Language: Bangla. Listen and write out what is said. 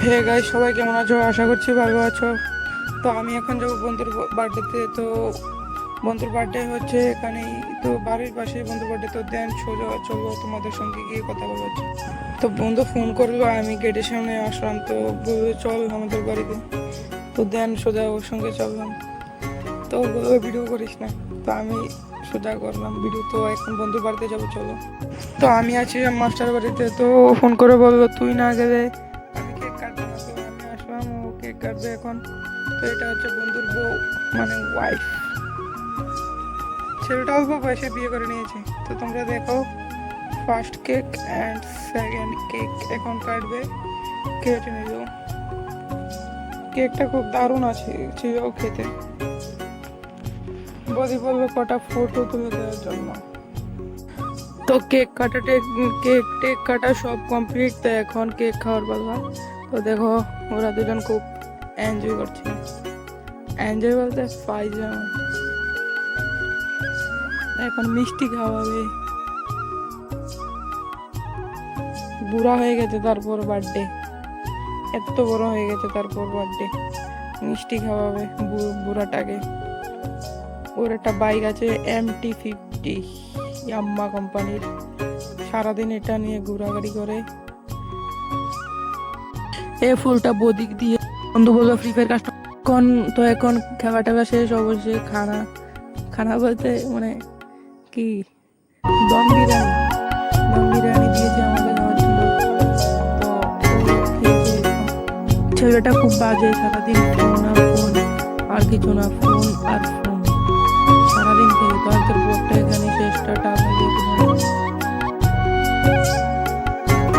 হে গাইস, সবাই কেমন আছো? আশা করছি ভালো আছো। তো আমি এখন যাবো বন্ধুর বার্থডেতে। তো বন্ধুর বার্থডে হচ্ছে এখানেই, তো বাড়ির পাশে বন্ধুর বার্থডে। তো দেন সোজা চলবো তোমাদের সঙ্গে গিয়ে কথা বলা হচ্ছে। তো বন্ধু ফোন করলো, আমি গেটের সামনে আসলাম। তো বললো চল আমাদের বাড়িতে। তো দেন সোজা ওর সঙ্গে চললাম। তো বললো ভিডিও করিস না। তো আমি সোজা করলাম ভিডিও। তো এখন বন্ধুর বাড়িতে যাবো, চলো। তো আমি আছি মাস্টার বাড়িতে। তো ফোন করে বললো তুই না গেলে আমি কেক কাটবো না। তো আমি আসলাম, ও কেক কাটবে এখন। তো এটা হচ্ছে বন্ধুর বউ, মানে ওয়াইফ। ছেলেটা অল্প বয়সে বিয়ে করে নিয়েছে। তো তোমরা দেখো, first cake and second cake এখন কাটবে। কেটে নিল। কেকটা খুব দারুণ ছিল খেতে। বদি বললো কটা ফটো তুলে দেওয়ার জন্য। তো কেক টেক কাটা সব কমপ্লিট। তো এখন কেক খাওয়ার পালা। তো দেখো, ওরা দুজন খুব এনজয় করছে। এনজয় বলতে পাইজাম। এখন মিষ্টি খাওয়াবে। বুড়া হয়ে গেছে তারপর বার্থডে, এত বড় হয়ে গেছে তারপর বার্থডে। মিষ্টি খাওয়াবে বুড়াটাকে। ওর একটা বাইক আছে MT-50, ইয়াম্মা কোম্পানির। সারাদিন এটা নিয়ে ঘোরাঘুরি করে। এই ফুলটা বদিক দিয়ে বন্ধু বললো ফ্রি ফায়ার কাস্টমার। এখন তো এখন খাওয়া টাওয়া শেষ, অবশ্যই খানা। খানা বলতে মানে কি, দম বিরিয়ানি। দম বিরিয়ানি দিয়েছে আমাদের খাওয়ার জন্য। তো খেয়েছে। ছেলেটা খুব বাজে, সারাদিন ফোন আর ফোন, আর কিছু না, ফোন আর ফোন সারাদিন খেলে। তো আজকের ব্লগটা এখানে শেষ। টাটা।